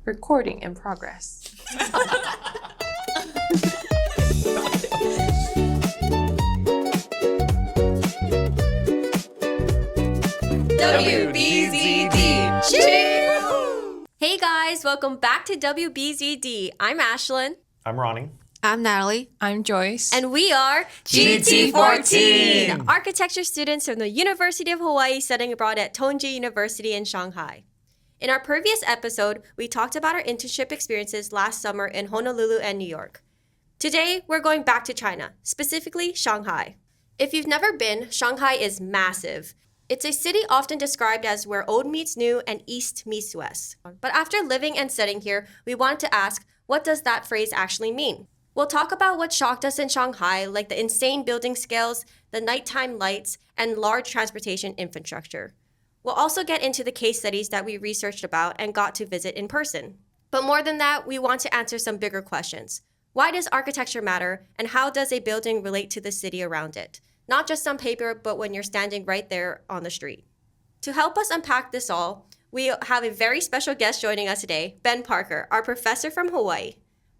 Recording in progress. WBZD. Hey guys, welcome back to WBZD. I'm Ashlyn. I'm Ronnie. I'm Natalie. I'm Joyce. And we are GT14, architecture students from the University of Hawaii studying abroad at Tongji University in Shanghai. In our previous episode, we talked about our internship experiences last summer in Honolulu and New York. Today, we're going back to China, specifically Shanghai. If you've never been, Shanghai is massive. It's a city often described as where old meets new and east meets west. But after living and studying here, we wanted to ask, what does that phrase actually mean? We'll talk about what shocked us in Shanghai, like the insane building scales, the nighttime lights, and large transportation infrastructure. We'll also get into the case studies that we researched about and got to visit in person. But more than that, we want to answer some bigger questions. Why does architecture matter, and how does a building relate to the city around it? Not just on paper, but when you're standing right there on the street. To help us unpack this all, we have a very special guest joining us today, Ben Parker, our professor from Hawaii.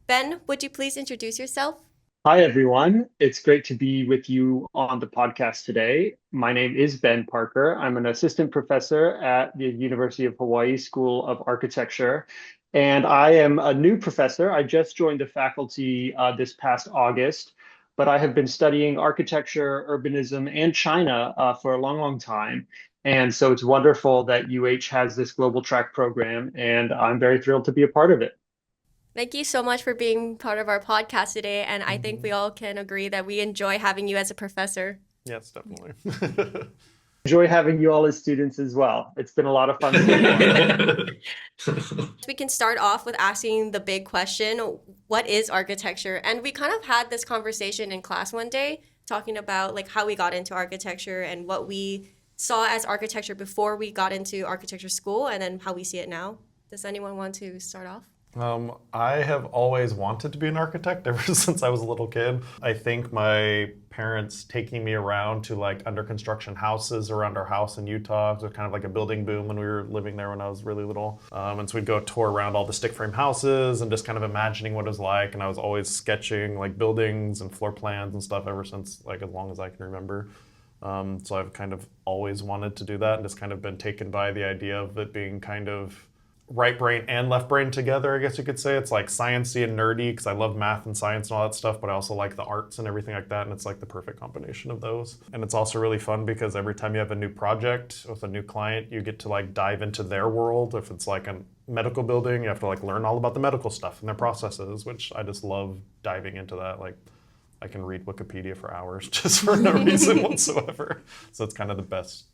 Ben, would you please introduce yourself? Hi, everyone. It's great to be with you on the podcast today. My name is Ben Parker. I'm an assistant professor at the University of Hawaii School of Architecture, and I am a new professor. I just joined the faculty this past August, but I have been studying architecture, urbanism, and China for a long, long time. And so it's wonderful that UH has this global track program, and I'm very thrilled to be a part of it. Thank you so much for being part of our podcast today, and I think we all can agree that we enjoy having you as a professor. Yes, definitely. Enjoy having you all as students as well. It's been a lot of fun. We can start off with asking the big question, what is architecture? And we kind of had this conversation in class one day, talking about like how we got into architecture and what we saw as architecture before we got into architecture school, and then how we see it now. Does anyone want to start off? I have always wanted to be an architect ever since I was a little kid. I think my parents taking me around to like under construction houses around our house in Utah. It was kind of like a building boom when we were living there when I was really little. And so we'd go tour around all the stick frame houses and just kind of imagining what it was like. And I was always sketching like buildings and floor plans and stuff ever since like as long as I can remember. So I've kind of always wanted to do that and just kind of been taken by the idea of it being kind of right brain and left brain together, I guess you could say. It's like sciencey and nerdy because I love math and science and all that stuff, but I also like the arts and everything like that, and it's like the perfect combination of those. And it's also really fun because every time you have a new project with a new client, you get to like dive into their world. If it's like a medical building, you have to like learn all about the medical stuff and their processes, which I just love diving into that. Like I can read Wikipedia for hours just for no reason whatsoever. So it's kind of the best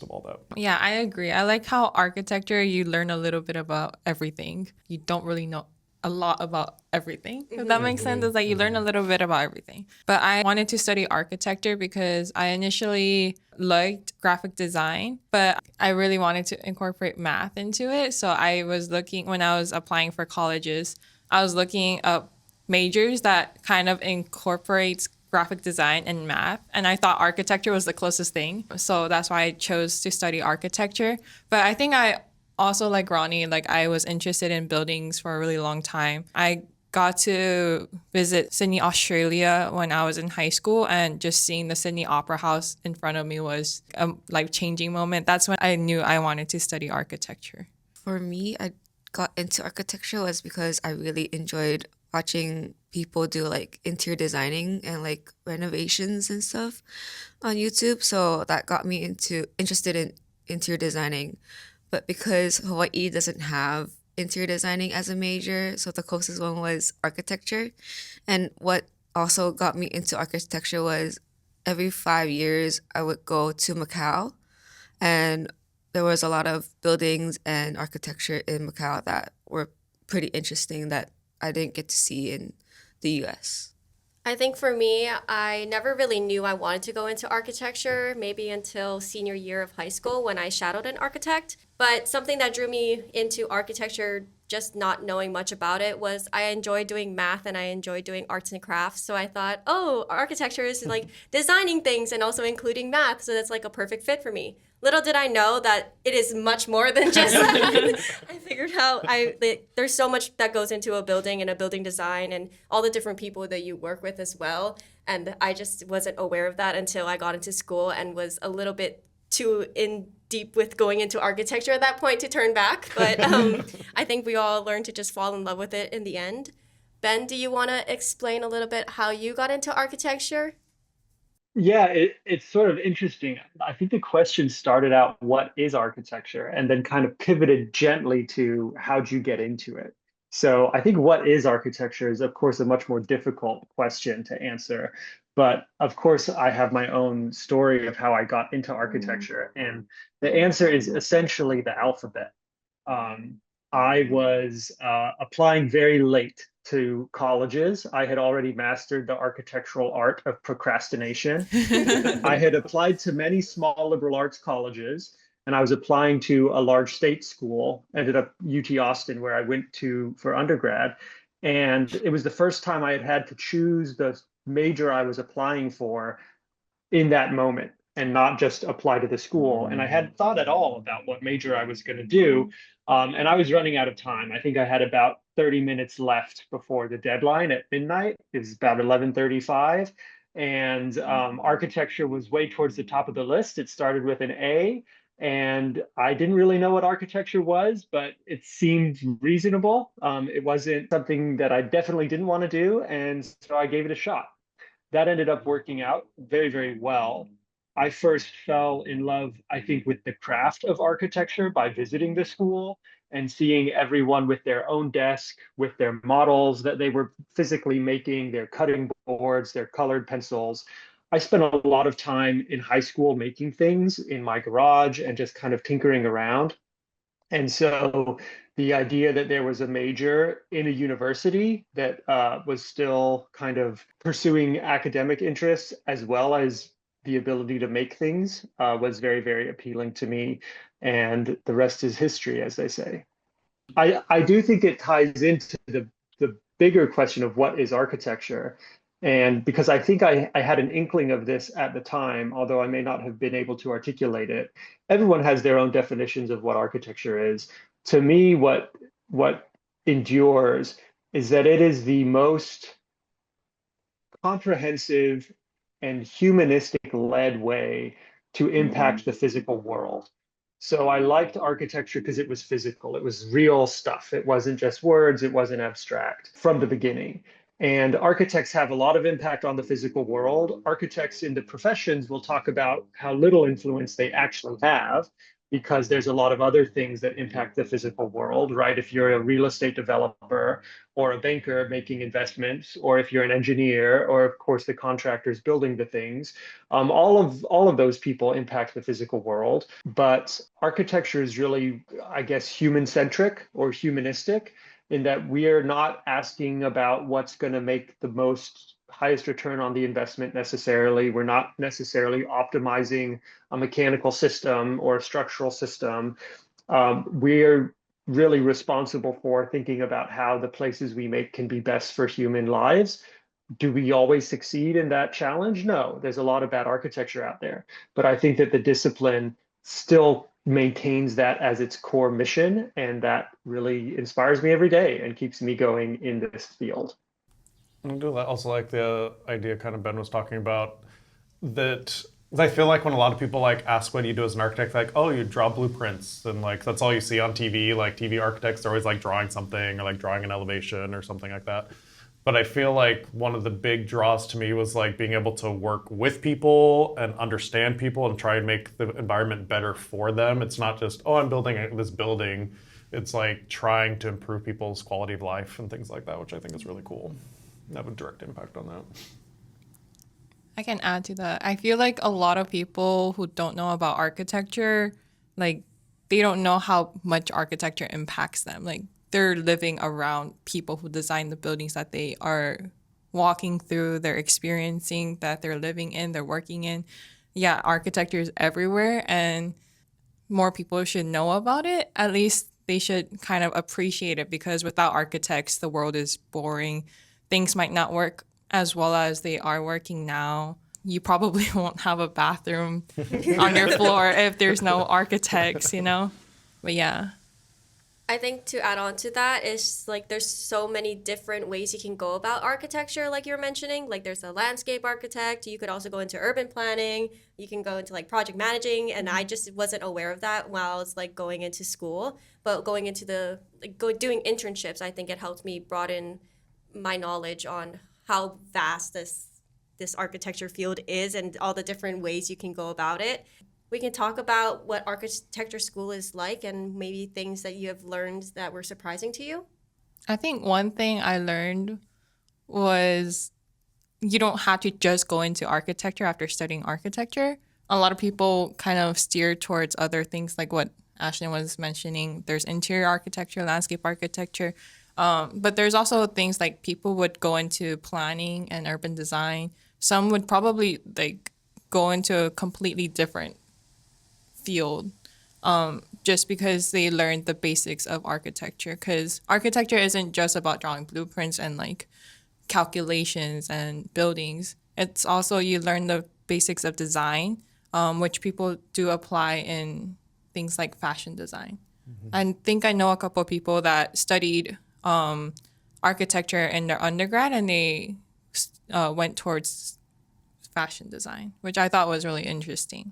of all that. Yeah, I agree. I like how architecture, you learn a little bit about everything. You don't really know a lot about everything. If that makes sense, it's like you learn a little bit about everything. But I wanted to study architecture because I initially liked graphic design, but I really wanted to incorporate math into it. So I was looking, when I was applying for colleges, I was looking up majors that kind of incorporates graphic design and math, and I thought architecture was the closest thing, so that's why I chose to study architecture. But I think I also, like Ronnie, like I was interested in buildings for a really long time. I got to visit Sydney, Australia when I was in high school, and just seeing the Sydney Opera House in front of me was a life-changing moment. That's when I knew I wanted to study architecture. For me, I got into architecture was because I really enjoyed watching people do like interior designing and like renovations and stuff on YouTube. So that got me interested in interior designing. But because Hawaii doesn't have interior designing as a major, so the closest one was architecture. And what also got me into architecture was every 5 years I would go to Macau, and there was a lot of buildings and architecture in Macau that were pretty interesting that I didn't get to see in the US. I think for me, I never really knew I wanted to go into architecture, maybe until senior year of high school when I shadowed an architect. But something that drew me into architecture, just not knowing much about it, was I enjoy doing math and I enjoy doing arts and crafts. So I thought, oh, architecture is like designing things and also including math. So that's like a perfect fit for me. Little did I know that it is much more than just that. I figured out there's so much that goes into a building and a building design and all the different people that you work with as well. And I just wasn't aware of that until I got into school and was a little bit too in deep with going into architecture at that point to turn back. But I think we all learned to just fall in love with it in the end. Ben, do you want to explain a little bit how you got into architecture? Yeah, it's sort of interesting. I think the question started out, what is architecture? And then kind of pivoted gently to how'd you get into it? So I think what is architecture is, of course, a much more difficult question to answer. But of course, I have my own story of how I got into architecture. And the answer is essentially the alphabet. Um, I was applying very late to colleges. I had already mastered the architectural art of procrastination. I had applied to many small liberal arts colleges, and I was applying to a large state school, ended up UT Austin, where I went to for undergrad. And it was the first time I had had to choose the major I was applying for in that moment and not just apply to the school. And I hadn't thought at all about what major I was going to do. And I was running out of time. I think I had about 30 minutes left before the deadline at midnight. It was about 11:35. And architecture was way towards the top of the list. It started with an A. And I didn't really know what architecture was, but it seemed reasonable. It wasn't something that I definitely didn't want to do. And so I gave it a shot. That ended up working out very, very well. I first fell in love, I think, with the craft of architecture by visiting the school and seeing everyone with their own desk, with their models that they were physically making, their cutting boards, their colored pencils. I spent a lot of time in high school making things in my garage and just kind of tinkering around. And so the idea that there was a major in a university that was still kind of pursuing academic interests as well as the ability to make things was very, very appealing to me. And the rest is history, as they say. I do think it ties into the bigger question of what is architecture. And because I think I had an inkling of this at the time, although I may not have been able to articulate it, everyone has their own definitions of what architecture is. To me, what endures is that it is the most comprehensive and humanistic led way to impact the physical world. So I liked architecture because it was physical. It was real stuff. It wasn't just words. It wasn't abstract from the beginning. And architects have a lot of impact on the physical world. Architects in the professions will talk about how little influence they actually have because there's a lot of other things that impact the physical world, right? If you're a real estate developer or a banker making investments, or if you're an engineer, or of course the contractors building the things, all of those people impact the physical world. But architecture is really, I guess, human centric or humanistic in that we are not asking about what's going to make the most highest return on the investment necessarily. We're not necessarily optimizing a mechanical system or a structural system. We're really responsible for thinking about how the places we make can be best for human lives. Do we always succeed in that challenge? No, there's a lot of bad architecture out there. But I think that the discipline still maintains that as its core mission, and that really inspires me every day and keeps me going in this field. I do also like the idea kind of Ben was talking about that. I feel like when a lot of people like ask what you do as an architect, like, oh, you draw blueprints and like that's all you see on TV. Like TV architects are always like drawing something or like drawing an elevation or something like that. But I feel like one of the big draws to me was like being able to work with people and understand people and try and make the environment better for them. It's not just, oh, I'm building this building. It's like trying to improve people's quality of life and things like that, which I think is really cool. Have a direct impact on that. I can add to that. I feel like a lot of people who don't know about architecture, like they don't know how much architecture impacts them. Like they're living around people who design the buildings that they are walking through, they're experiencing, that they're living in, they're working in. Yeah, architecture is everywhere and more people should know about it. At least they should kind of appreciate it because without architects, the world is boring. Things might not work as well as they are working now. you probably won't have a bathroom on your floor if there's no architects, you know? But yeah. I think to add on to that is like there's so many different ways you can go about architecture, like you were mentioning. Like there's a landscape architect. You could also go into urban planning. You can go into like project managing. And I just wasn't aware of that while I was like going into school. But going into doing internships, I think it helped me broaden my knowledge on how vast this architecture field is and all the different ways you can go about it. We can talk about what architecture school is like and maybe things that you have learned that were surprising to you. I think one thing I learned was you don't have to just go into architecture after studying architecture. A lot of people kind of steer towards other things like what Ashley was mentioning. There's interior architecture, landscape architecture, but there's also things like people would go into planning and urban design. Some would probably like go into a completely different field just because they learned the basics of architecture, because architecture isn't just about drawing blueprints and like calculations and buildings. It's also you learn the basics of design, which people do apply in things like fashion design. I think I know a couple of people that studied architecture in their undergrad and they went towards fashion design, which I thought was really interesting.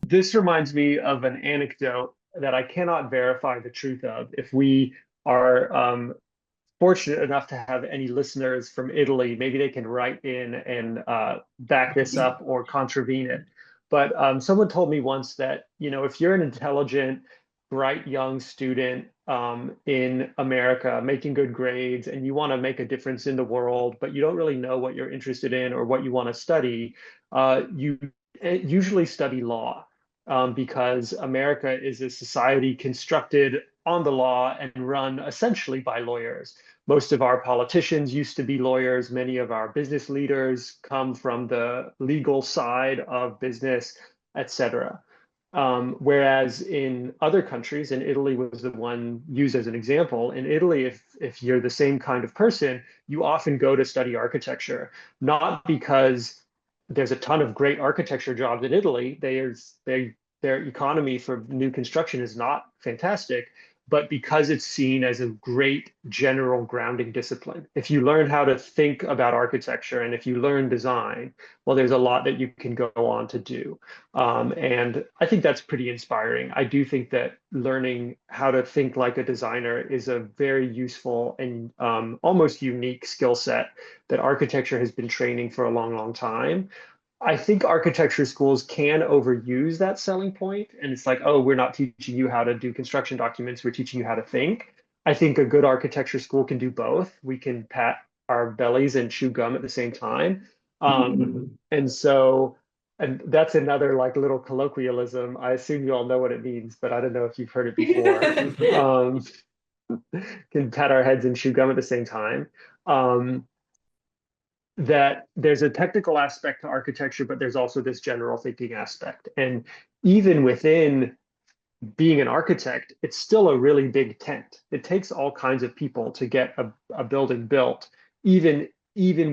This reminds me of an anecdote that I cannot verify the truth of. If we are fortunate enough to have any listeners from Italy, maybe they can write in and back this up or contravene it. But someone told me once that, you know, if you're an intelligent, bright young student in America making good grades and you want to make a difference in the world, but you don't really know what you're interested in or what you want to study, you usually study law. Because America is a society constructed on the law and run essentially by lawyers. Most of our politicians used to be lawyers. Many of our business leaders come from the legal side of business, etc. Whereas in other countries, and Italy was the one used as an example, in Italy, if you're the same kind of person, you often go to study architecture, not because there's a ton of great architecture jobs in Italy. Their economy for new construction is not fantastic, but because it's seen as a great general grounding discipline. If you learn how to think about architecture and if you learn design, well, there's a lot that you can go on to do. And I think that's pretty inspiring. I do think that learning how to think like a designer is a very useful and almost unique skill set that architecture has been training for a long, long time. I think architecture schools can overuse that selling point. And it's like, oh, we're not teaching you how to do construction documents, we're teaching you how to think. I think a good architecture school can do both. We can pat our bellies and chew gum at the same time. And that's another like little colloquialism. I assume you all know what it means, but I don't know if you've heard it before. Can pat our heads and chew gum at the same time. That there's a technical aspect to architecture, but there's also this general thinking aspect. And even within being an architect, it's still a really big tent. It takes all kinds of people to get a building built, even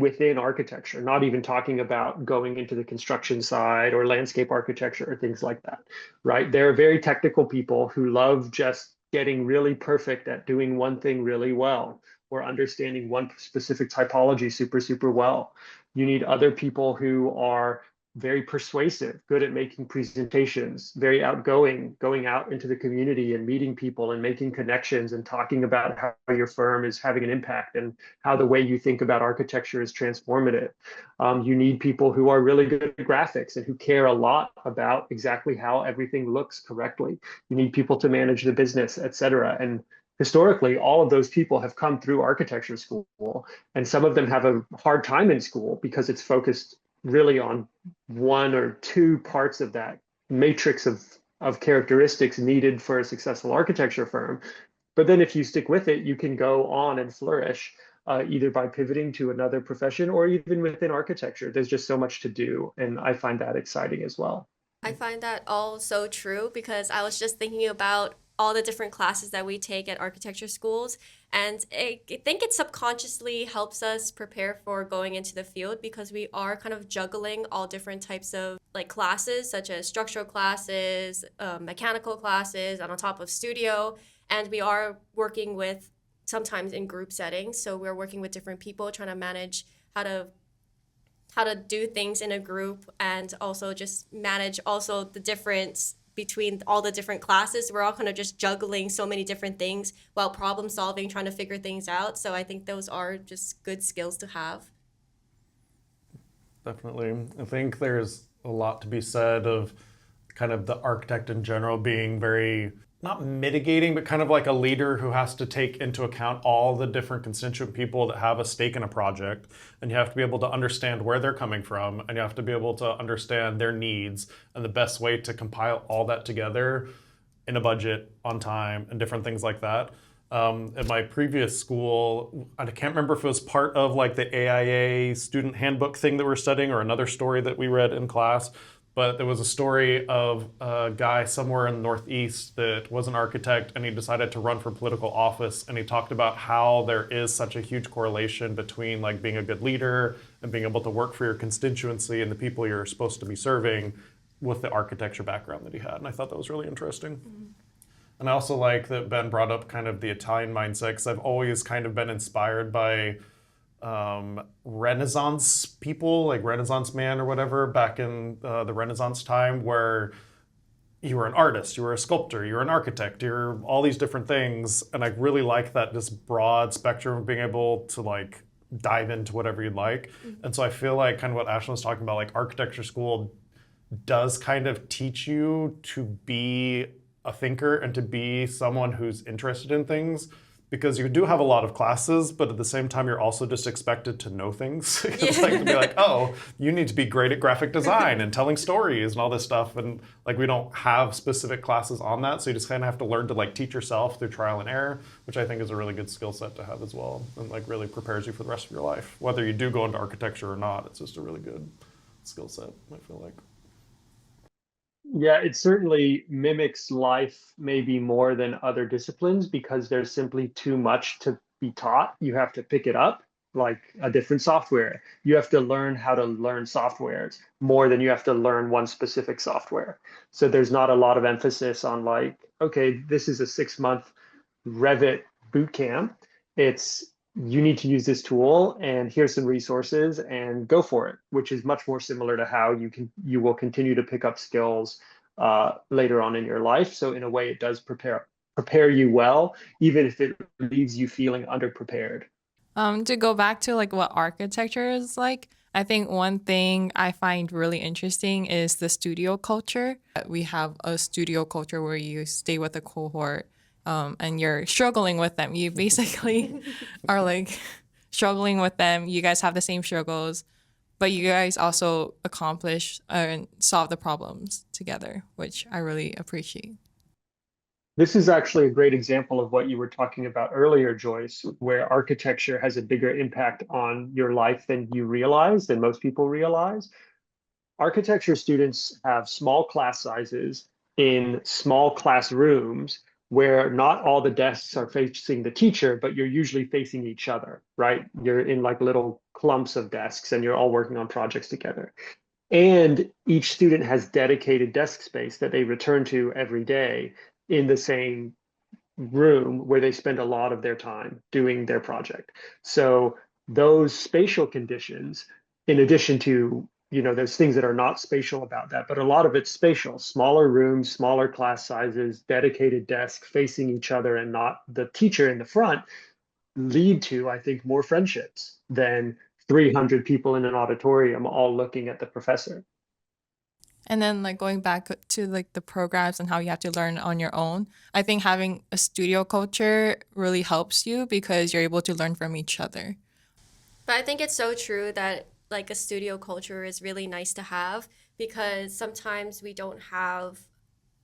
within architecture, not even talking about going into the construction side or landscape architecture or things like that, right? There are very technical people who love just getting really perfect at doing one thing really well, or understanding one specific typology super well. You need other people who are very persuasive, good at making presentations, very outgoing, going out into the community and meeting people and making connections and talking about how your firm is having an impact and how the way you think about architecture is transformative. You need people who are really good at graphics and who care a lot about exactly how everything looks correctly. You need people to manage the business, et cetera. And historically, all of those people have come through architecture school, and some of them have a hard time in school because it's focused really on one or two parts of that matrix of characteristics needed for a successful architecture firm. But then if you stick with it, you can go on and flourish either by pivoting to another profession or even within architecture. There's just so much to do, and I find that exciting as well. I find that all so true because I was just thinking about all the different classes that we take at architecture schools. And I think it subconsciously helps us prepare for going into the field because we are kind of juggling all different types of like classes, such as structural classes, mechanical classes, and on top of studio. And we are working with sometimes in group settings. So we're working with different people, trying to manage how to do things in a group, and also just manage also the difference between all the different classes. We're all kind of just juggling so many different things while problem solving, trying to figure things out. So I think those are just good skills to have. Definitely. I think there's a lot to be said of kind of the architect in general being very, not mitigating, but kind of like a leader who has to take into account all the different constituent people that have a stake in a project. And you have to be able to understand where they're coming from, and you have to be able to understand their needs and the best way to compile all that together in a budget, on time, and different things like that. At my previous school, I can't remember if it was part of like the AIA student handbook thing that we're studying or another story that we read in class, but there was a story of a guy somewhere in the Northeast that was an architect, and he decided to run for political office, and he talked about how there is such a huge correlation between like being a good leader and being able to work for your constituency and the people you're supposed to be serving with the architecture background that he had. And I thought that was really interesting. Mm-hmm. And I also like that Ben brought up kind of the Italian mindset, because I've always kind of been inspired by Renaissance people, like Renaissance man or whatever, back in the Renaissance time, where you were an artist, you were a sculptor, you were an architect, you're all these different things. And I really like that just broad spectrum of being able to like dive into whatever you'd like. Mm-hmm. And so I feel like kind of what Ashlyn was talking about, like architecture school does kind of teach you to be a thinker and to be someone who's interested in things, because you do have a lot of classes, but at the same time, you're also just expected to know things. It's like to be like, oh, you need to be great at graphic design and telling stories and all this stuff. And like, we don't have specific classes on that. So you just kind of have to learn to like teach yourself through trial and error, which I think is a really good skill set to have as well. And like really prepares you for the rest of your life. Whether you do go into architecture or not, it's just a really good skill set, I feel like. Yeah, it certainly mimics life maybe more than other disciplines because there's simply too much to be taught. You have to pick it up like a different software. You have to learn how to learn softwares more than you have to learn one specific software. So there's not a lot of emphasis on like, okay, this is a 6-month Revit boot camp. It's you need to use this tool and here's some resources and go for it, which is much more similar to how you will continue to pick up skills later on in your life. So in a way, it does prepare you well, even if it leaves you feeling underprepared. To go back to like what architecture is like, I think one thing I find really interesting is the studio culture. We have a studio culture where you stay with a cohort and you're struggling with them. You basically are like struggling with them. You guys have the same struggles, but you guys also accomplish and solve the problems together, which I really appreciate. This is actually a great example of what you were talking about earlier, Joyce, where architecture has a bigger impact on your life than you realize, than most people realize. Architecture students have small class sizes in small classrooms where not all the desks are facing the teacher, but you're usually facing each other, right? You're in like little clumps of desks and you're all working on projects together. And each student has dedicated desk space that they return to every day in the same room where they spend a lot of their time doing their project. So those spatial conditions, in addition to there's things that are not spatial about that, but a lot of it's spatial. Smaller rooms, smaller class sizes, dedicated desks facing each other and not the teacher in the front lead to, I think, more friendships than 300 people in an auditorium all looking at the professor. And then like going back to like the programs and how you have to learn on your own, I think having a studio culture really helps you because you're able to learn from each other. But I think it's so true that like a studio culture is really nice to have, because sometimes we don't have,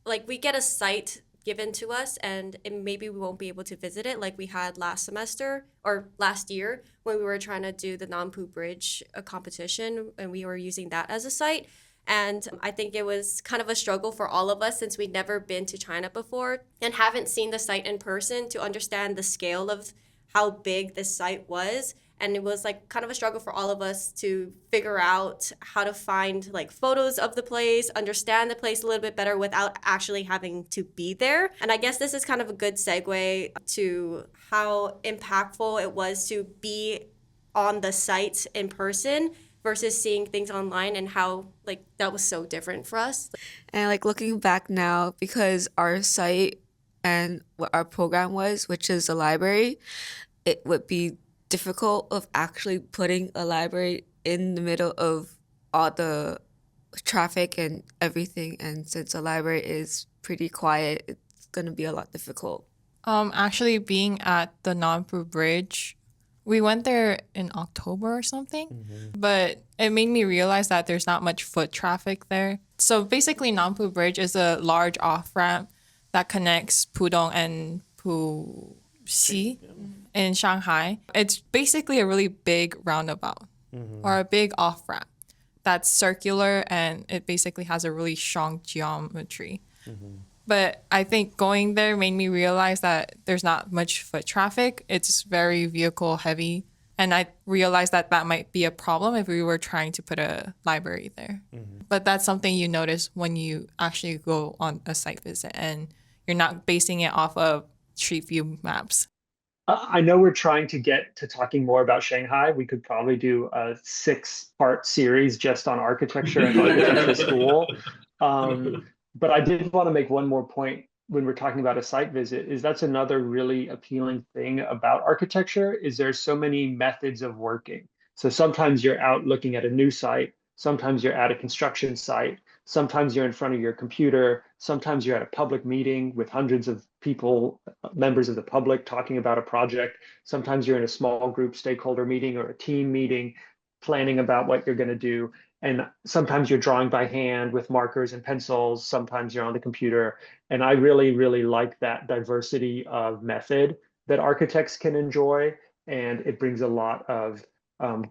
like we get a site given to us and maybe we won't be able to visit it like we had last semester or last year when we were trying to do the Nampu Bridge competition and we were using that as a site. And I think it was kind of a struggle for all of us since we'd never been to China before and haven't seen the site in person to understand the scale of how big this site was. And it was like kind of a struggle for all of us to figure out how to find like photos of the place, understand the place a little bit better without actually having to be there. And I guess this is kind of a good segue to how impactful it was to be on the site in person versus seeing things online, and how like that was so different for us. And like looking back now, because our site and what our program was, which is a library, it would be difficult of actually putting a library in the middle of all the traffic and everything. And since a library is pretty quiet, it's going to be a lot difficult. Actually being at the Nampu Bridge, we went there in October or something, but it made me realize that there's not much foot traffic there. So basically Nampu Bridge is a large off-ramp that connects Pudong and Puxi in Shanghai. It's basically a really big roundabout or a big off-ramp that's circular, and it basically has a really strong geometry. But I think going there made me realize that there's not much foot traffic. It's very vehicle heavy. And I realized that that might be a problem if we were trying to put a library there. But that's something you notice when you actually go on a site visit and you're not basing it off of Street View maps. I know we're trying to get to talking more about Shanghai. We could probably do a 6-part series just on architecture and architecture school. But I did want to make one more point when we're talking about a site visit, is that's another really appealing thing about architecture, is there's so many methods of working. So sometimes you're out looking at a new site, sometimes you're at a construction site, sometimes you're in front of your computer, sometimes you're at a public meeting with hundreds of people, members of the public, talking about a project. Sometimes you're in a small group stakeholder meeting or a team meeting, planning about what you're going to do. And sometimes you're drawing by hand with markers and pencils. Sometimes you're on the computer. And I really, really like that diversity of method that architects can enjoy. And it brings a lot of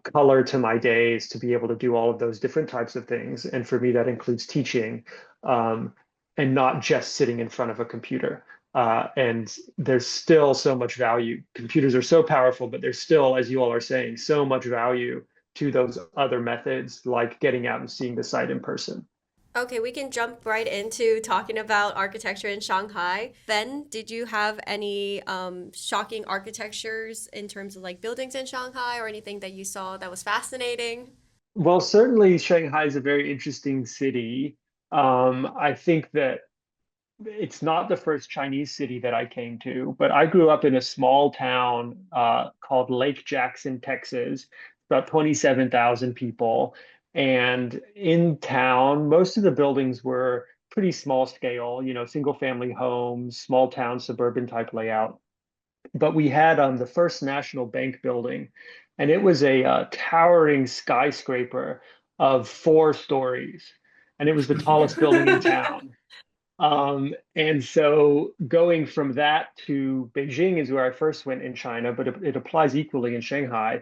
color to my days to be able to do all of those different types of things. And for me, that includes teaching and not just sitting in front of a computer. And there's still so much value. Computers are so powerful, but there's still, as you all are saying, so much value to those other methods, like getting out and seeing the site in person. Okay, we can jump right into talking about architecture in Shanghai. Ben, did you have any shocking architectures in terms of like buildings in Shanghai or anything that you saw that was fascinating? Well, certainly Shanghai is a very interesting city. I think that it's not the first Chinese city that I came to, but I grew up in a small town called Lake Jackson, Texas, about 27,000 people. And in town, most of the buildings were pretty small scale, single family homes, small town, suburban type layout. But we had the First National Bank building, and it was a towering skyscraper of 4 stories. And it was the tallest building in town. And so going from that to Beijing is where I first went in China, but it applies equally in Shanghai.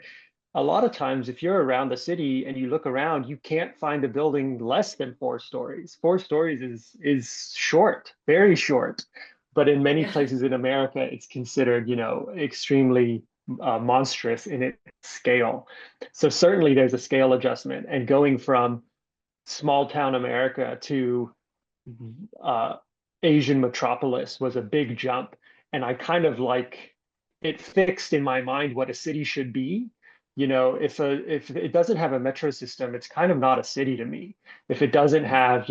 A lot of times, if you're around the city and you look around, you can't find a building less than 4 stories. 4 stories is short, very short. But in many places in America, it's considered, extremely monstrous in its scale. So certainly there's a scale adjustment, and going from small town America to Asian metropolis was a big jump. And I kind of like it fixed in my mind what a city should be. If it doesn't have a metro system, it's kind of not a city to me. If it doesn't have,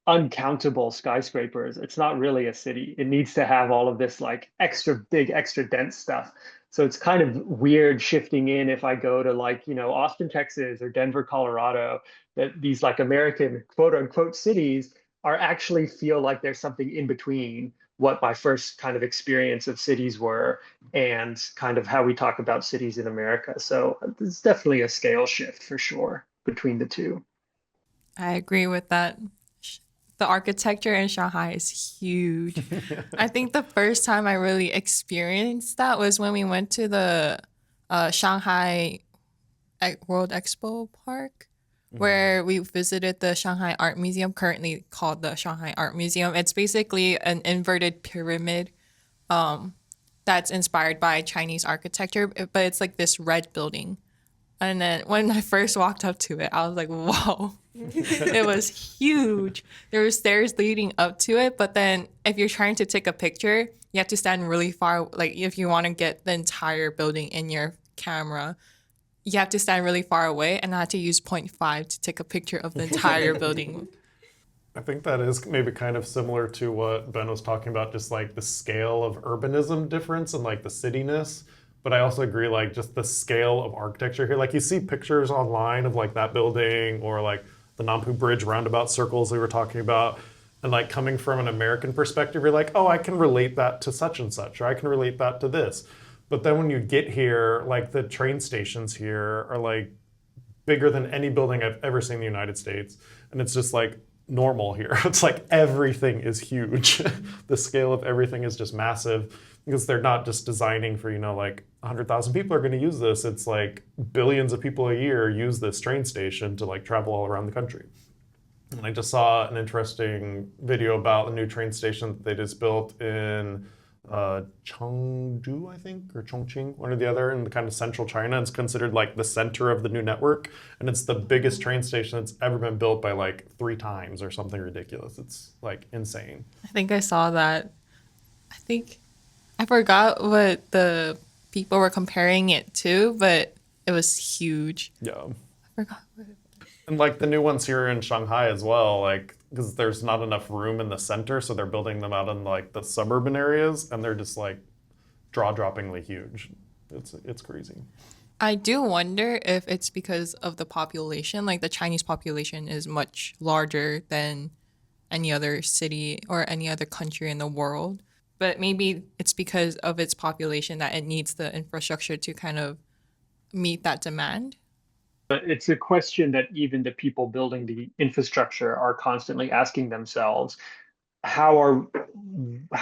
uncountable skyscrapers, it's not really a city. It needs to have all of this like extra big, extra dense stuff. So it's kind of weird shifting in if I go to like, Austin, Texas or Denver, Colorado, that these like American quote unquote cities are actually feel like there's something in between what my first kind of experience of cities were and kind of how we talk about cities in America. So it's definitely a scale shift for sure between the two. I agree with that. The architecture in Shanghai is huge. I think the first time I really experienced that was when we went to the Shanghai World Expo Park, where we visited the Shanghai Art Museum, currently called the Shanghai Art Museum. It's basically an inverted pyramid that's inspired by Chinese architecture, but it's like this red building. And then when I first walked up to it, I was like, whoa, it was huge. There were stairs leading up to it, but then if you're trying to take a picture, you have to stand really far. Like if you want to get the entire building in your camera, you have to stand really far away, and I had to use 0.5 to take a picture of the entire building. I think that is maybe kind of similar to what Ben was talking about, just like the scale of urbanism difference and like the cityness. But I also agree, like just the scale of architecture here. Like you see pictures online of like that building or like the Nampu Bridge roundabout circles we were talking about. And like coming from an American perspective, you're like, oh, I can relate that to such and such, or I can relate that to this. But then when you get here, like the train stations here are like bigger than any building I've ever seen in the United States. And it's just like normal here. It's like everything is huge. The scale of everything is just massive because they're not just designing for, like 100,000 people are going to use this. It's like billions of people a year use this train station to like travel all around the country. And I just saw an interesting video about the new train station that they just built in Chengdu, I think, or Chongqing, one or the other, in the kind of central China. It's considered like the center of the new network, and it's the biggest train station that's ever been built by like 3 times or something ridiculous. It's like insane. I think I saw that. I forgot what the people were comparing it to, but it was huge. Yeah. I forgot what it was. And like the new ones here in Shanghai as well, like because there's not enough room in the center, so they're building them out in like the suburban areas, and they're just like jaw-droppingly huge. It's crazy. I do wonder if it's because of the population. Like the Chinese population is much larger than any other city or any other country in the world. But maybe it's because of its population that it needs the infrastructure to kind of meet that demand. But it's a question that even the people building the infrastructure are constantly asking themselves, how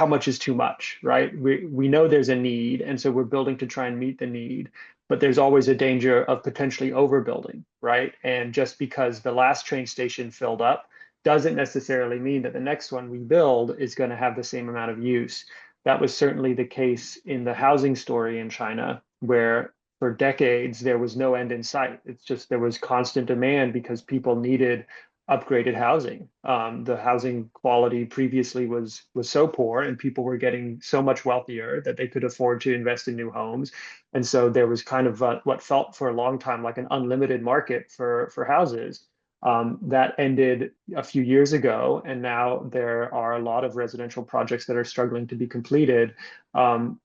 much is too much, right? We know there's a need, and so we're building to try and meet the need, but there's always a danger of potentially overbuilding, right? And just because the last train station filled up doesn't necessarily mean that the next one we build is going to have the same amount of use. That was certainly the case in the housing story in China, where for decades there was no end in sight. It's just there was constant demand because people needed upgraded housing. The housing quality previously was so poor, and people were getting so much wealthier that they could afford to invest in new homes. And so there was kind of what felt for a long time like an unlimited market for houses. That ended a few years ago, and now there are a lot of residential projects that are struggling to be completed.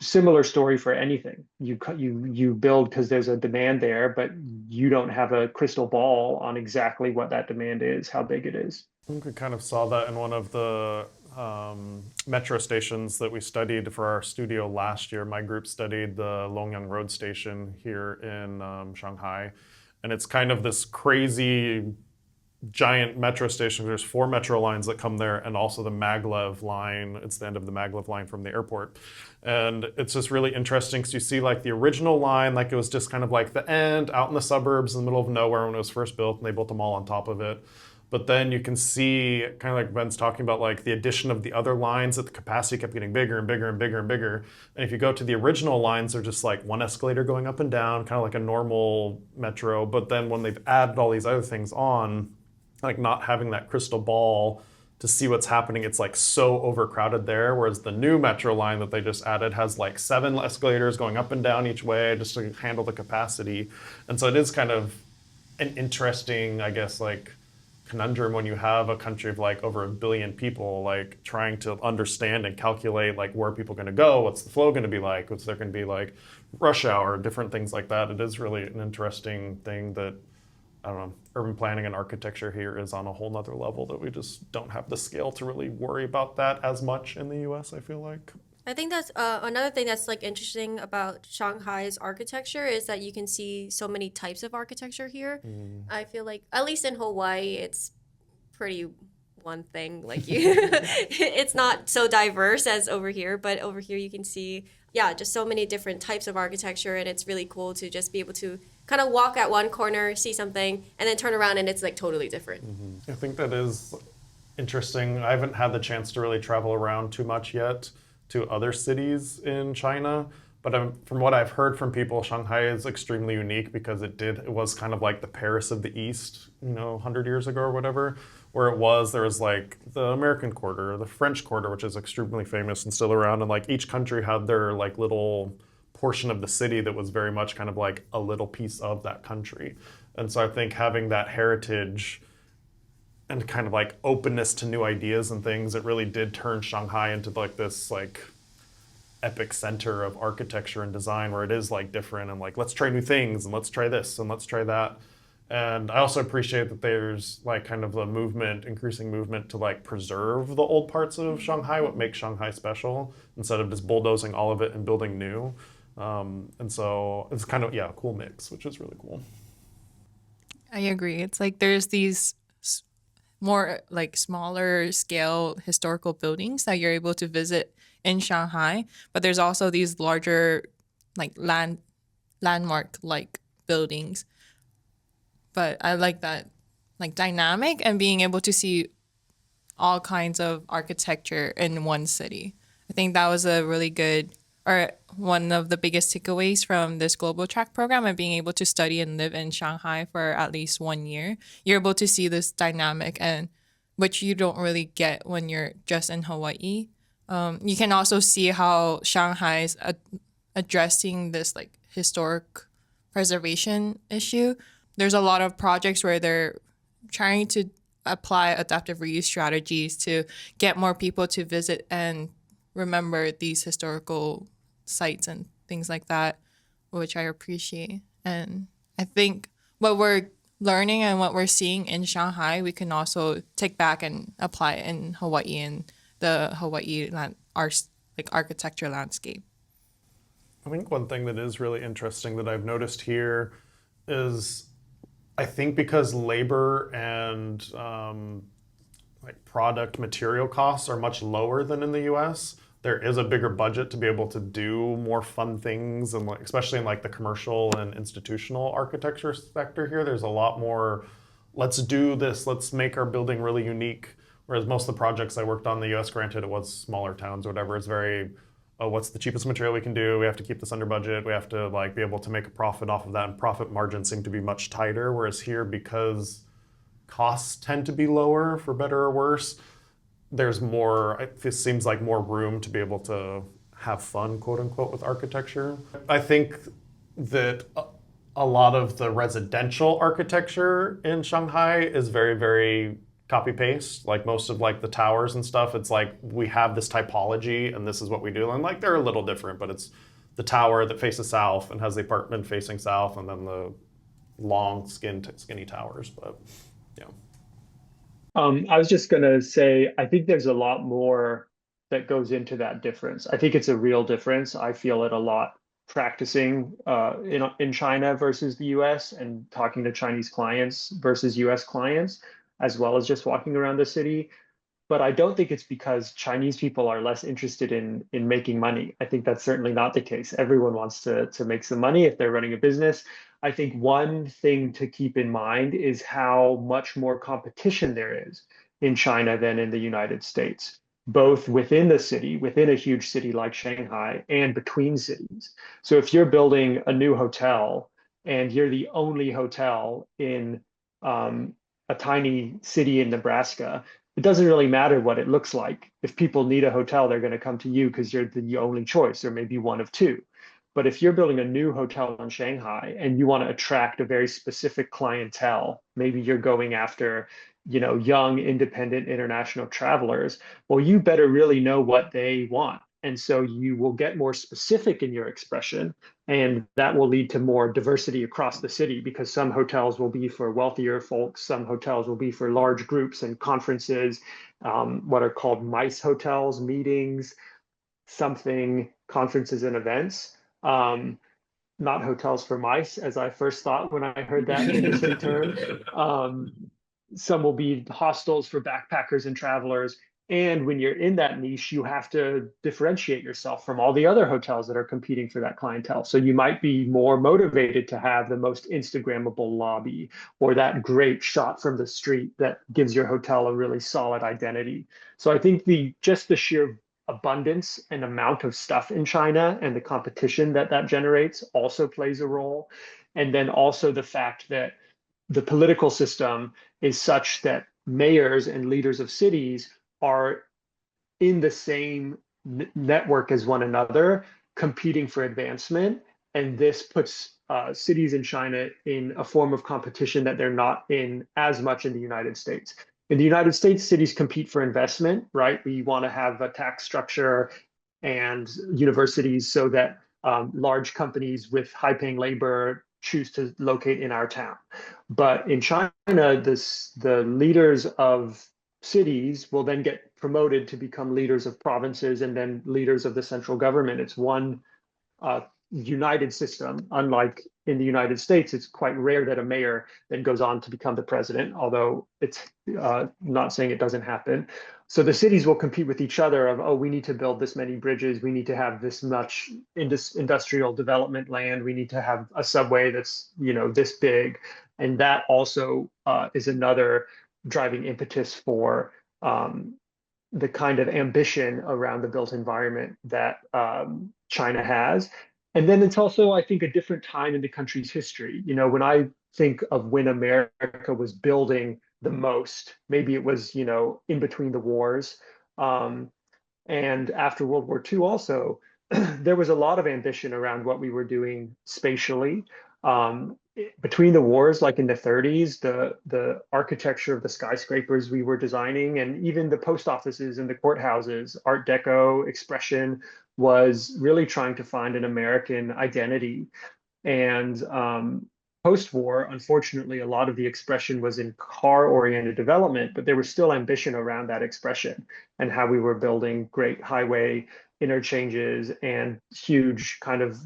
Similar story for anything. You build because there's a demand there, but you don't have a crystal ball on exactly what that demand is, how big it is. I think we kind of saw that in one of the metro stations that we studied for our studio last year. My group studied the Longyang Road station here in Shanghai, and it's kind of this crazy giant metro station. There's 4 metro lines that come there, and also the maglev line. It's the end of the maglev line from the airport. And it's just really interesting because you see like the original line, like it was just kind of like the end out in the suburbs in the middle of nowhere when it was first built, and they built them all on top of it. But then you can see, kind of like Ben's talking about, like the addition of the other lines, that the capacity kept getting bigger and bigger and bigger and bigger. And if you go to the original lines, they're just like one escalator going up and down, kind of like a normal metro. But then when they've added all these other things on, like not having that crystal ball to see what's happening, it's like so overcrowded there. Whereas the new metro line that they just added has like 7 escalators going up and down each way just to handle the capacity. And so it is kind of an interesting, I guess, like conundrum when you have a country of like over 1 billion people, like trying to understand and calculate like where people are going to go, what's the flow going to be like, what's there going to be like rush hour, different things like that. It is really an interesting thing that, I don't know, urban planning and architecture here is on a whole nother level that we just don't have the scale to really worry about that as much in the US, I feel like. I think that's another thing that's like interesting about Shanghai's architecture is that you can see so many types of architecture here. I feel like at least in Hawaii, it's pretty one thing. Like it's not so diverse as over here, but over here you can see, just so many different types of architecture, and it's really cool to just be able to kind of walk at one corner, see something, and then turn around and it's like totally different. I think that is interesting. I haven't had the chance to really travel around too much yet to other cities in China, but from what I've heard from people, Shanghai is extremely unique because it was kind of like the Paris of the East, 100 years ago or whatever, where there was like the American Quarter, the French Quarter, which is extremely famous and still around, and like each country had their like little portion of the city that was very much kind of like a little piece of that country. And so I think having that heritage and kind of like openness to new ideas and things, it really did turn Shanghai into like this like epic center of architecture and design where it is like different and like let's try new things and let's try this and let's try that. And I also appreciate that there's like kind of the increasing movement to like preserve the old parts of Shanghai, what makes Shanghai special, instead of just bulldozing all of it and building new. And so it's kind of, a cool mix, which is really cool. I agree. It's like there's these more like smaller scale historical buildings that you're able to visit in Shanghai, but there's also these larger like landmark like buildings. But I like that like dynamic and being able to see all kinds of architecture in one city. I think that was a really good, or one of the biggest takeaways from this global track program, and being able to study and live in Shanghai for at least 1 year. You're able to see this dynamic, and which you don't really get when you're just in Hawaii. You can also see how Shanghai is addressing this like historic preservation issue. There's a lot of projects where they're trying to apply adaptive reuse strategies to get more people to visit and remember these historical sites and things like that, which I appreciate. And I think what we're learning and what we're seeing in Shanghai, we can also take back and apply it in Hawaii and the Hawaii architecture landscape. I think one thing that is really interesting that I've noticed here is, I think because labor and like product material costs are much lower than in the U.S., there is a bigger budget to be able to do more fun things, and like, especially in like the commercial and institutional architecture sector here, there's a lot more, let's do this, let's make our building really unique. Whereas most of the projects I worked on in the US, granted it was smaller towns or whatever, it's very, oh, what's the cheapest material we can do? We have to keep this under budget. We have to like be able to make a profit off of that, and profit margins seem to be much tighter. Whereas here, because costs tend to be lower for better or worse, there's more, it seems like more room to be able to have fun, quote unquote, with architecture. I think that a lot of the residential architecture in Shanghai is very, very copy paste. Like most of like the towers and stuff, it's like we have this typology and this is what we do. And like they're a little different, but it's the tower that faces south and has the apartment facing south, and then the long skinny towers. But yeah. I was just going to say, I think there's a lot more that goes into that difference. I think it's a real difference. I feel it a lot practicing in China versus the US, and talking to Chinese clients versus US clients, as well as just walking around the city. But I don't think it's because Chinese people are less interested in making money. I think that's certainly not the case. Everyone wants to make some money if they're running a business. I think one thing to keep in mind is how much more competition there is in China than in the United States, both within the city, within a huge city like Shanghai, and between cities. So if you're building a new hotel and you're the only hotel in a tiny city in Nebraska, it doesn't really matter what it looks like. If people need a hotel, they're going to come to you because you're the only choice, or maybe one of two. But if you're building a new hotel in Shanghai and you want to attract a very specific clientele, maybe you're going after, young, independent, international travelers, well, you better really know what they want. And so you will get more specific in your expression, and that will lead to more diversity across the city, because some hotels will be for wealthier folks, some hotels will be for large groups and conferences, what are called MICE hotels, meetings, conferences and events. Not hotels for mice, as I first thought when I heard that industry term. Some will be hostels for backpackers and travelers. And when you're in that niche, you have to differentiate yourself from all the other hotels that are competing for that clientele. So you might be more motivated to have the most Instagrammable lobby or that great shot from the street that gives your hotel a really solid identity. So I think just the sheer abundance and amount of stuff in China and the competition that that generates also plays a role. And then also the fact that the political system is such that mayors and leaders of cities are in the same network as one another, competing for advancement. And this puts cities in China in a form of competition that they're not in as much in the United States. In the United States, cities compete for investment, right? We want to have a tax structure and universities so that large companies with high-paying labor choose to locate in our town. But in China, the leaders of cities will then get promoted to become leaders of provinces and then leaders of the central government. It's one united system. Unlike in the United States, it's quite rare that a mayor then goes on to become the president, although it's not saying it doesn't happen. So the cities will compete with each other of, oh, we need to build this many bridges. We need to have this much industrial development land. We need to have a subway that's, this big. And that also is another driving impetus for the kind of ambition around the built environment that China has. And then it's also, I think, a different time in the country's history. When I think of when America was building the most, maybe it was, in between the wars. And after World War II also, there was a lot of ambition around what we were doing spatially. Between the wars, like in the 30s, the architecture of the skyscrapers we were designing, and even the post offices and the courthouses, Art Deco expression was really trying to find an American identity. And post-war, unfortunately, a lot of the expression was in car-oriented development, but there was still ambition around that expression and how we were building great highway interchanges and huge kind of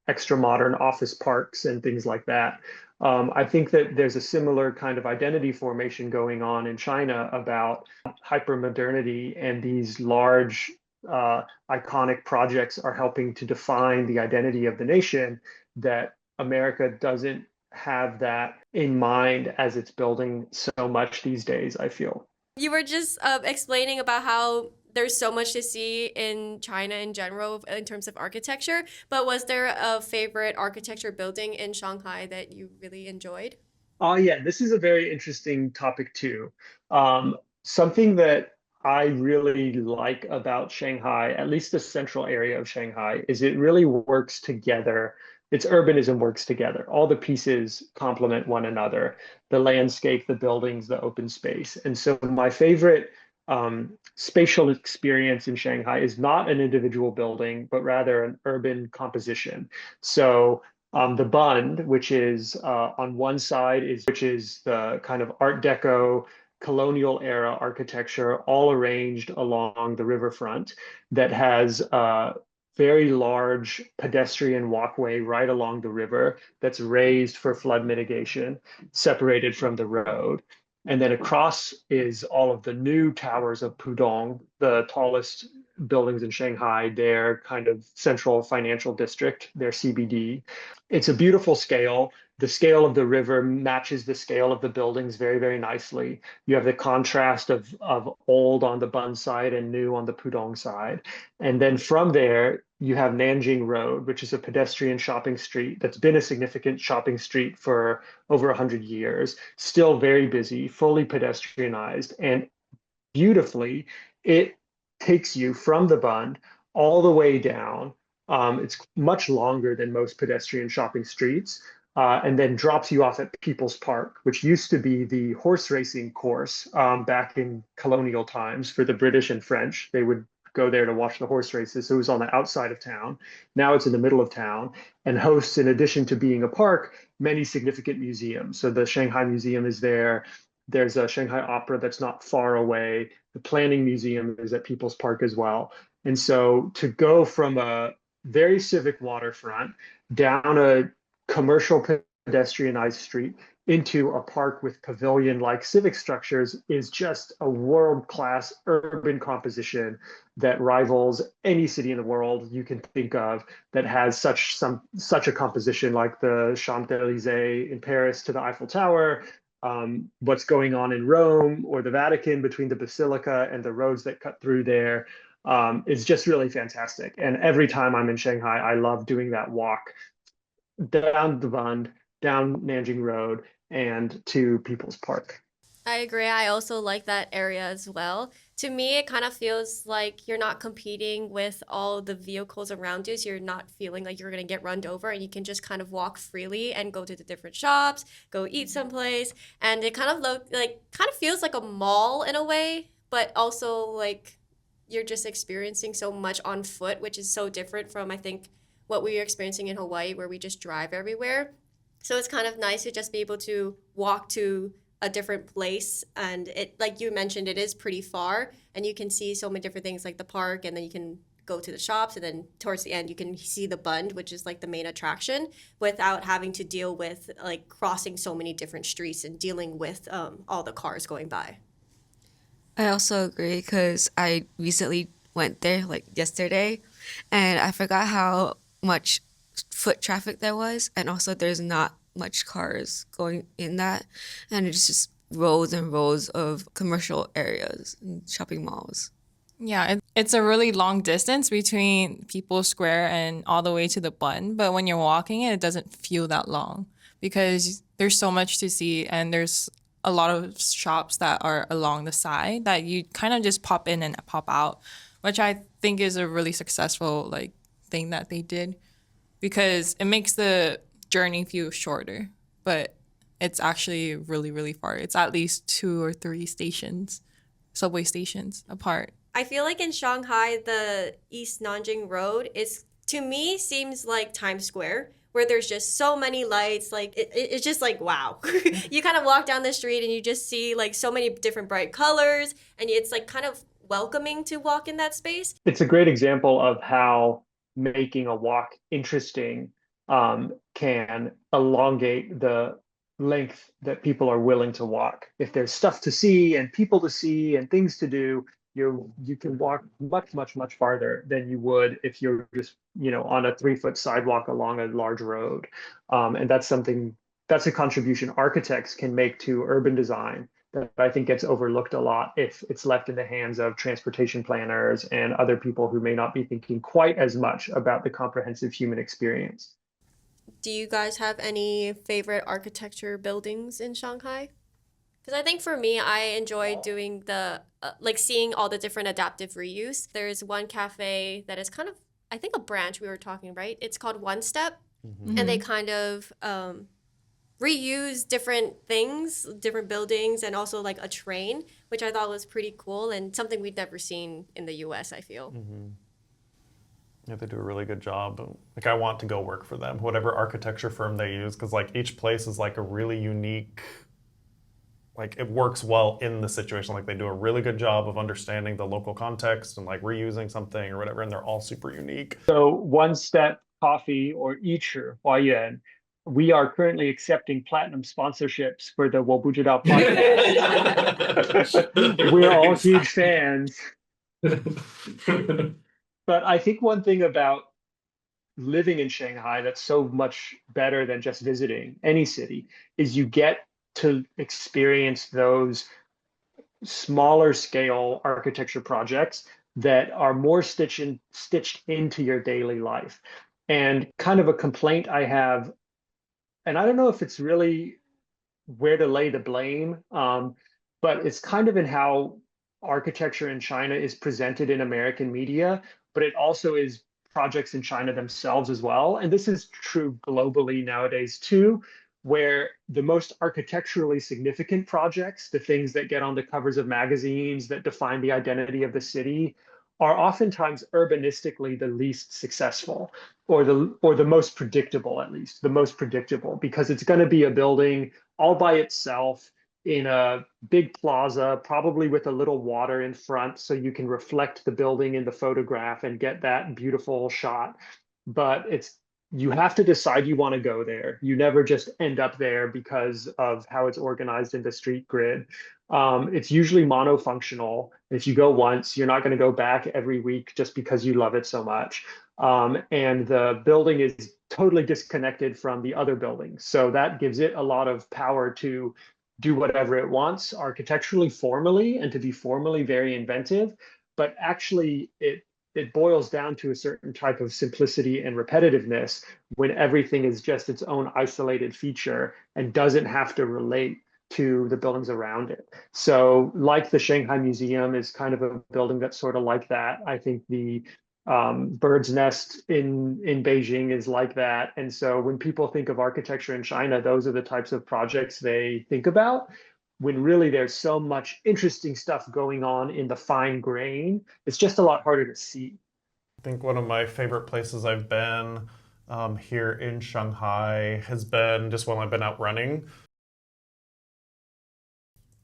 extra modern office parks and things like that. I think that there's a similar kind of identity formation going on in China about hypermodernity, and these large iconic projects are helping to define the identity of the nation, that America doesn't have that in mind as it's building so much these days, I feel. You were just explaining about how there's so much to see in China in general in terms of architecture, but was there a favorite architecture building in Shanghai that you really enjoyed? Oh, yeah, this is a very interesting topic too. Something that I really like about Shanghai, at least the central area of Shanghai, is it really works together. Its urbanism works together. All the pieces complement one another, the landscape, the buildings, the open space. And so my favorite spatial experience in Shanghai is not an individual building, but rather an urban composition. So the Bund, which is on one side, which is the kind of Art Deco colonial era architecture, all arranged along the riverfront, that has very large pedestrian walkway right along the river that's raised for flood mitigation, separated from the road. And then across is all of the new towers of Pudong, the tallest buildings in Shanghai, their kind of central financial district, their CBD. It's a beautiful scale. The scale of the river matches the scale of the buildings very, very nicely. You have the contrast of old on the Bund side and new on the Pudong side. And then from there, you have Nanjing Road, which is a pedestrian shopping street that's been a significant shopping street for over 100 years, still very busy, fully pedestrianized, and beautifully, it takes you from the Bund all the way down. It's much longer than most pedestrian shopping streets, and then drops you off at People's Park, which used to be the horse racing course back in colonial times for the British and French. They would go there to watch the horse races. So it was on the outside of town. Now it's in the middle of town and hosts, in addition to being a park, many significant museums. So the Shanghai Museum is there. There's a Shanghai Opera that's not far away. The Planning Museum is at People's Park as well. And so to go from a very civic waterfront down a commercial pedestrianized street into a park with pavilion-like civic structures is just a world-class urban composition that rivals any city in the world you can think of that has such a composition, like the Champs-Élysées in Paris to the Eiffel Tower, what's going on in Rome or the Vatican between the Basilica and the roads that cut through there is just really fantastic. And every time I'm in Shanghai, I love doing that walk down the Bund, down Nanjing Road, and to People's Park. I agree. I also like that area as well. To me, it kind of feels like you're not competing with all the vehicles around you. So you're not feeling like you're going to get run over, and you can just kind of walk freely and go to the different shops, go eat someplace. And it kind of feels like a mall in a way, but also like you're just experiencing so much on foot, which is so different from, I think, what we were experiencing in Hawaii, where we just drive everywhere. So it's kind of nice to just be able to walk to a different place. And it, like you mentioned, it is pretty far, and you can see so many different things like the park, and then you can go to the shops, and then towards the end you can see the Bund, which is like the main attraction, without having to deal with like crossing so many different streets and dealing with all the cars going by. I also agree because I recently went there like yesterday, and I forgot how much foot traffic there was, and also there's not much cars going in that, and it's just rows and rows of commercial areas and shopping malls. Yeah, it's a really long distance between People's Square and all the way to the Bund, but when you're walking it doesn't feel that long because there's so much to see, and there's a lot of shops that are along the side that you kind of just pop in and pop out, which I think is a really successful like thing that they did, because it makes the journey feel shorter, but it's actually really, really far. It's at least 2 or 3 stations, subway stations apart. I feel like in Shanghai, the East Nanjing Road is, to me, seems like Times Square, where there's just so many lights. Like it's just like, wow. You kind of walk down the street and you just see like so many different bright colors, and it's like kind of welcoming to walk in that space. It's a great example of how making a walk interesting can elongate the length that people are willing to walk. If there's stuff to see and people to see and things to do, you can walk much farther than you would if you're just on a 3-foot sidewalk along a large road. And that's a contribution architects can make to urban design that I think gets overlooked a lot if it's left in the hands of transportation planners and other people who may not be thinking quite as much about the comprehensive human experience. Do you guys have any favorite architecture buildings in Shanghai? Because I think for me, I enjoy doing the, like seeing all the different adaptive reuse. There's one cafe that is kind of, I think, a branch we were talking, right? It's called One Step. Mm-hmm. And they kind of reuse different things, different buildings, and also like a train, which I thought was pretty cool and something we'd never seen in the US, I feel. Mm-hmm. Yeah, they do a really good job. Like, I want to go work for them, whatever architecture firm they use, because like each place is like a really unique, like it works well in the situation. Like they do a really good job of understanding the local context and like reusing something or whatever, and they're all super unique. So One Step Coffee, or 一尺 Huayuan, we are currently accepting platinum sponsorships for the 我不知道 podcast. We're all huge fans. But I think one thing about living in Shanghai that's so much better than just visiting any city is you get to experience those smaller scale architecture projects that are more stitched into your daily life. And kind of a complaint I have, and I don't know if it's really where to lay the blame, but it's kind of in how architecture in China is presented in American media, but it also is projects in China themselves as well. And this is true globally nowadays too, where the most architecturally significant projects, the things that get on the covers of magazines that define the identity of the city, are oftentimes urbanistically the least successful, or the most predictable, at least the most predictable, because it's going to be a building all by itself in a big plaza, probably with a little water in front so you can reflect the building in the photograph and get that beautiful shot. But you have to decide you want to go there. You never just end up there because of how it's organized in the street grid. It's usually monofunctional. If you go once, you're not going to go back every week just because you love it so much. And the building is totally disconnected from the other buildings. So that gives it a lot of power to do whatever it wants architecturally, formally, and to be formally very inventive. But actually, it boils down to a certain type of simplicity and repetitiveness when everything is just its own isolated feature and doesn't have to relate to the buildings around it. So like the Shanghai Museum is kind of a building that's sort of like that. I think the Bird's Nest in Beijing is like that. And so when people think of architecture in China, those are the types of projects they think about, when really there's so much interesting stuff going on in the fine grain. It's just a lot harder to see. I think one of my favorite places I've been here in Shanghai has been just when I've been out running.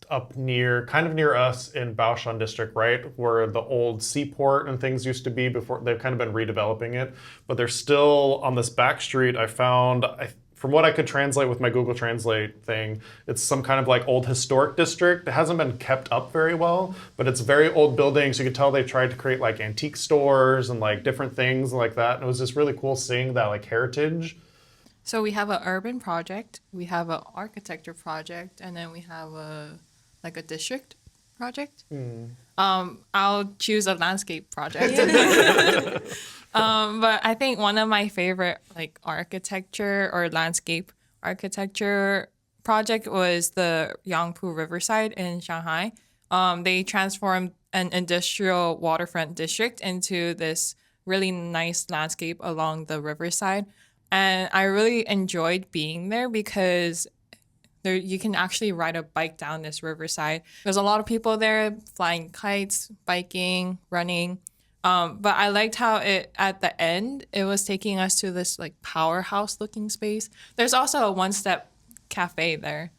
Up near, kind of near us in Baoshan district, right, where the old seaport and things used to be before. They've kind of been redeveloping it, but they're still on this back street. I found, from what I could translate with my Google Translate thing, it's some kind of like old historic district. It hasn't been kept up very well, but it's very old buildings. You could tell they tried to create like antique stores and like different things like that. And it was just really cool seeing that like heritage. So we have an urban project, we have an architecture project, and then we have a district project. I'll choose a landscape project. But I think one of my favorite like architecture or landscape architecture project was the Yangpu Riverside in Shanghai. They transformed an industrial waterfront district into this really nice landscape along the riverside. And I really enjoyed being there because you can actually ride a bike down this riverside. There's a lot of people there flying kites, biking, running. But I liked how at the end, it was taking us to this like powerhouse looking space. There's also a one-step cafe there.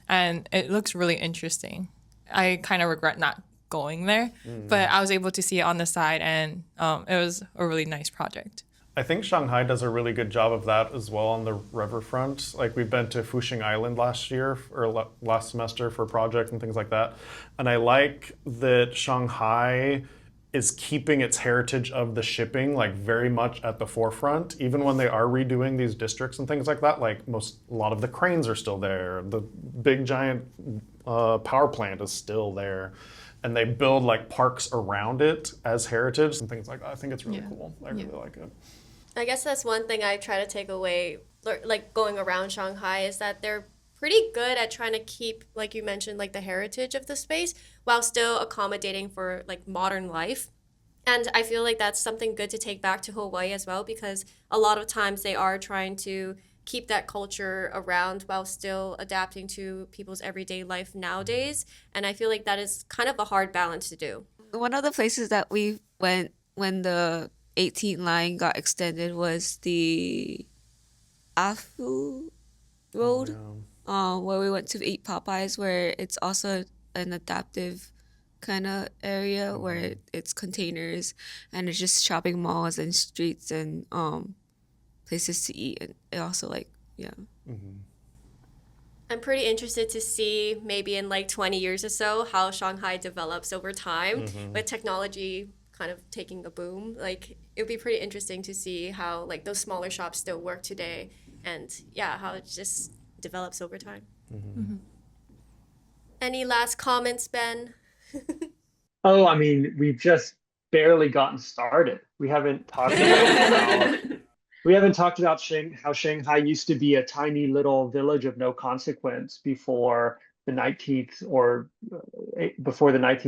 And it looks really interesting. I kind of regret not going there, but I was able to see it on the side, and it was a really nice project. I think Shanghai does a really good job of that as well on the riverfront. Like we've been to Fuxing Island last year or last semester for a project and things like that. And I like that Shanghai is keeping its heritage of the shipping like very much at the forefront, even when they are redoing these districts and things like that. Like a lot of the cranes are still there. The big giant power plant is still there. And they build like parks around it as heritage and things like that. I think it's really cool. I really like it. I guess that's one thing I try to take away, like going around Shanghai, is that they're pretty good at trying to keep, like you mentioned, like the heritage of the space while still accommodating for like modern life. And I feel like that's something good to take back to Hawaii as well, because a lot of times they are trying to keep that culture around while still adapting to people's everyday life nowadays. And I feel like that is kind of a hard balance to do. One of the places that we went when the 18th line got extended was the Afu Road, where we went to eat Popeyes, where it's also an adaptive kind of area where it's containers and it's just shopping malls and streets and places to eat. And it also I'm pretty interested to see maybe in like 20 years or so how Shanghai develops over time with technology kind of taking a boom. Like it would be pretty interesting to see how like those smaller shops still work today, and how it just develops over time. Any last comments, Ben? Oh, I mean, we've just barely gotten started. We haven't talked about how Shanghai used to be a tiny little village of no consequence before the 19th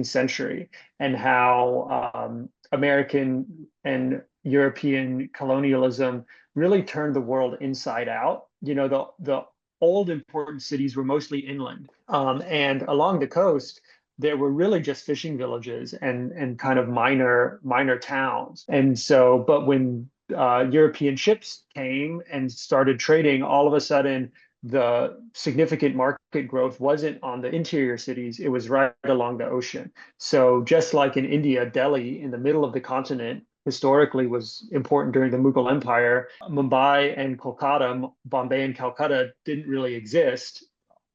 century, and how American and European colonialism really turned the world inside out. You know, the old important cities were mostly inland, and along the coast there were really just fishing villages and kind of minor towns. And so, but when European ships came and started trading, all of a sudden the significant market growth wasn't on the interior cities, it was right along the ocean. So just like in India, Delhi, in the middle of the continent, historically was important during the Mughal Empire. Mumbai and Kolkata, Bombay and Calcutta didn't really exist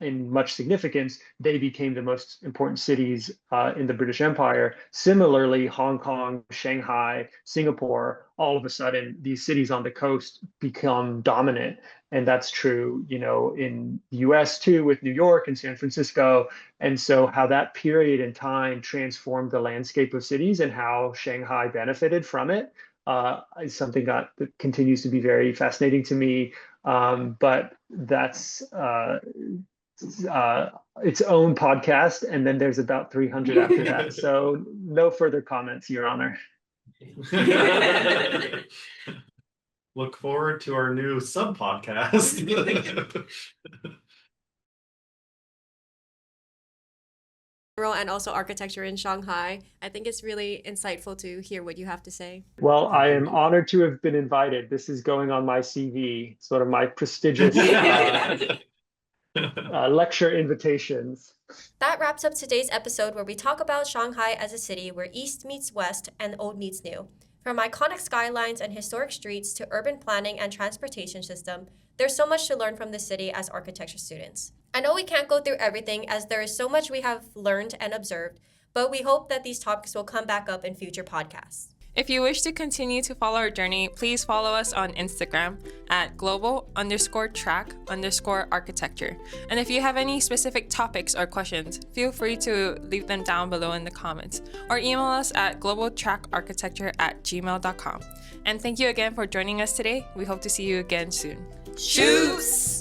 in much significance. They became the most important cities in the British Empire. Similarly, Hong Kong, Shanghai, Singapore, all of a sudden, these cities on the coast become dominant. And that's true, in the US too, with New York and San Francisco. And so how that period in time transformed the landscape of cities and how Shanghai benefited from it is something that continues to be very fascinating to me. But that's its own podcast, and then there's about 300 after that. So no further comments, Your Honor. Look forward to our new sub-podcast. And also architecture in Shanghai. I think it's really insightful to hear what you have to say. Well, I am honored to have been invited. This is going on my CV, sort of my prestigious lecture invitations. That wraps up today's episode where we talk about Shanghai as a city where East meets West and old meets new. From iconic skylines and historic streets to urban planning and transportation system, there's so much to learn from the city as architecture students. I know we can't go through everything as there is so much we have learned and observed, but we hope that these topics will come back up in future podcasts. If you wish to continue to follow our journey, please follow us on Instagram at global_track_architecture. And if you have any specific topics or questions, feel free to leave them down below in the comments or email us at globaltrackarchitecture@gmail.com. And thank you again for joining us today. We hope to see you again soon. Shoots!